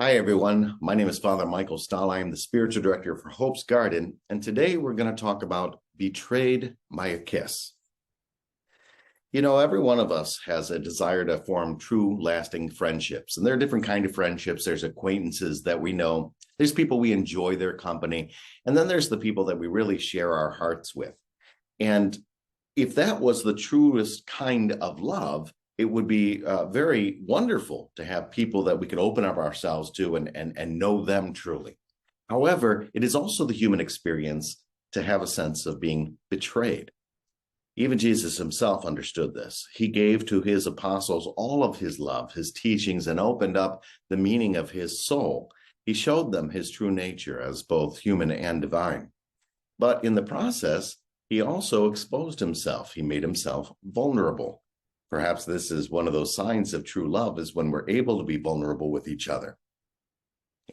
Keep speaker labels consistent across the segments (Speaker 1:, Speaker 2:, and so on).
Speaker 1: Hi, everyone. My name is Father Michael Stalla. I am the spiritual director for Hope's Garden, and today we're going to talk about betrayed by a kiss. You know, every one of us has a desire to form true, lasting friendships, and there are different kinds of friendships. There's acquaintances that we know. There's people we enjoy their company, and then there's the people that we really share our hearts with. And if that was the truest kind of love, it would be very wonderful to have people that we could open up ourselves to and know them truly. However, it is also the human experience to have a sense of being betrayed. Even Jesus himself understood this. He gave to his apostles all of his love, his teachings, and opened up the meaning of his soul. He showed them his true nature as both human and divine. But in the process, he also exposed himself. He made himself vulnerable. Perhaps this is one of those signs of true love, is when we're able to be vulnerable with each other.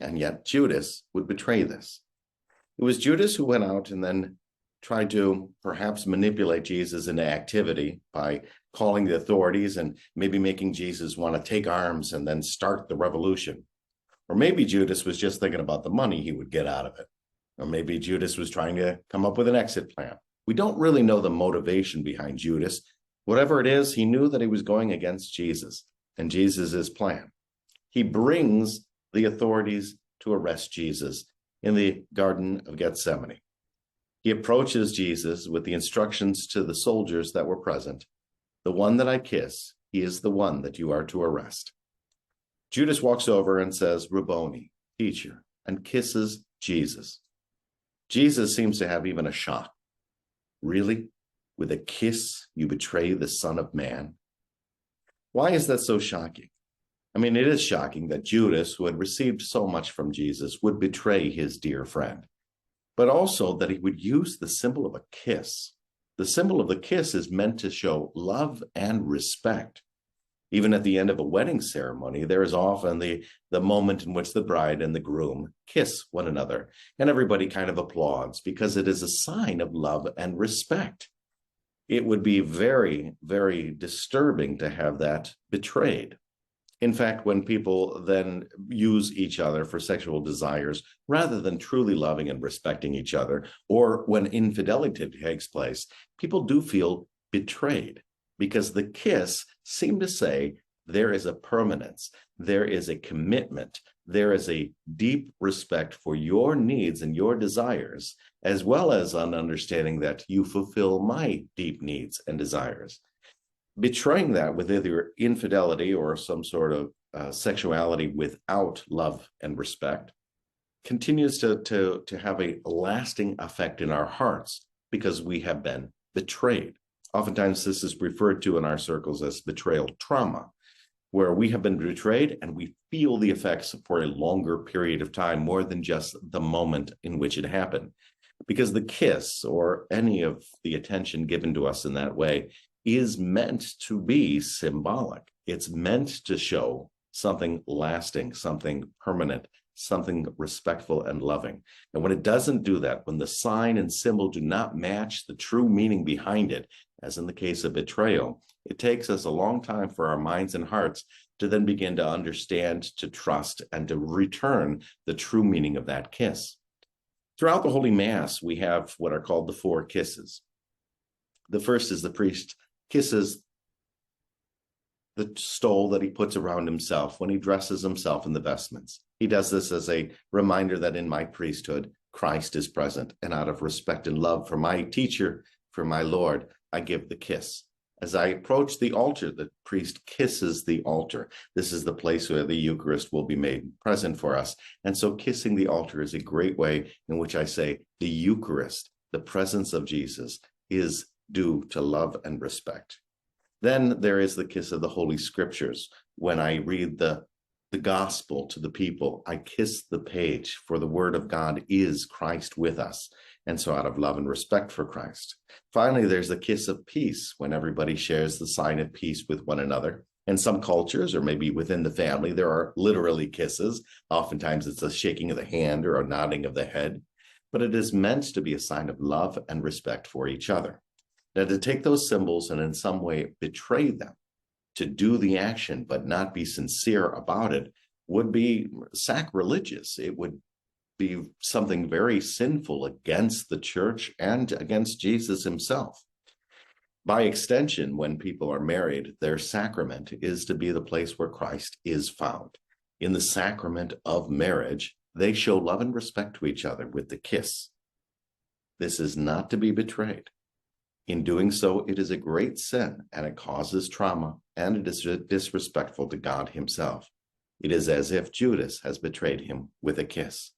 Speaker 1: And yet Judas would betray this. It was Judas who went out and then tried to perhaps manipulate Jesus into activity by calling the authorities and maybe making Jesus want to take arms and then start the revolution. Or maybe Judas was just thinking about the money he would get out of it. Or maybe Judas was trying to come up with an exit plan. We don't really know the motivation behind Judas. Whatever it is, he knew that he was going against Jesus and Jesus' plan. He brings the authorities to arrest Jesus in the Garden of Gethsemane. He approaches Jesus with the instructions to the soldiers that were present. The one that I kiss, he is the one that you are to arrest. Judas walks over and says, Rabboni, teacher, and kisses Jesus. Jesus seems to have even a shock. Really? With a kiss, you betray the Son of Man? Why is that so shocking? I mean, it is shocking that Judas, who had received so much from Jesus, would betray his dear friend, but also that he would use the symbol of a kiss. The symbol of the kiss is meant to show love and respect. Even at the end of a wedding ceremony, there is often the moment in which the bride and the groom kiss one another, and everybody kind of applauds because it is a sign of love and respect. It would be very, very disturbing to have that betrayed. In fact, when people then use each other for sexual desires, rather than truly loving and respecting each other, or when infidelity takes place, people do feel betrayed because the kiss seemed to say there is a permanence, there is a commitment, there is a deep respect for your needs and your desires, as well as an understanding that you fulfill my deep needs and desires. Betraying that with either infidelity or some sort of sexuality without love and respect continues to have a lasting effect in our hearts because we have been betrayed. Oftentimes, this is referred to in our circles as betrayal trauma, where we have been betrayed and we feel the effects for a longer period of time, more than just the moment in which it happened. Because the kiss or any of the attention given to us in that way is meant to be symbolic. It's meant to show something lasting, something permanent, something respectful and loving. And when it doesn't do that, when the sign and symbol do not match the true meaning behind it, as in the case of betrayal, it takes us a long time for our minds and hearts to then begin to understand, to trust, and to return the true meaning of that kiss. Throughout the Holy Mass, we have what are called the four kisses. The first is the priest kisses the stole that he puts around himself when he dresses himself in the vestments. He does this as a reminder that in my priesthood, Christ is present, and out of respect and love for my teacher, for my Lord, I give the kiss. As I approach the altar, the priest kisses the altar. This is the place where the Eucharist will be made present for us. And so kissing the altar is a great way in which I say the Eucharist, the presence of Jesus, is due to love and respect. Then there is the kiss of the Holy Scriptures. When I read the gospel to the people, I kiss the page, for the word of God is Christ with us. And so out of love and respect for Christ. Finally, there's the kiss of peace, when everybody shares the sign of peace with one another. In some cultures, or maybe within the family, there are literally kisses. Oftentimes it's a shaking of the hand or a nodding of the head, but it is meant to be a sign of love and respect for each other. Now, to take those symbols and in some way betray them, to do the action but not be sincere about it, would be sacrilegious. It would be something very sinful against the church and against Jesus himself. By extension, when people are married, their sacrament is to be the place where Christ is found. In the sacrament of marriage, they show love and respect to each other with the kiss. This is not to be betrayed. In doing so, it is a great sin, and it causes trauma, and it is disrespectful to God himself. It is as if Judas has betrayed him with a kiss.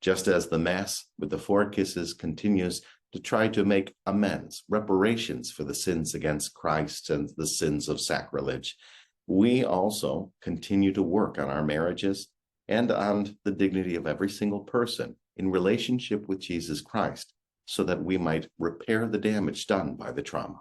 Speaker 1: Just as the Mass with the 4 kisses continues to try to make amends, reparations for the sins against Christ and the sins of sacrilege, we also continue to work on our marriages and on the dignity of every single person in relationship with Jesus Christ, so that we might repair the damage done by the trauma.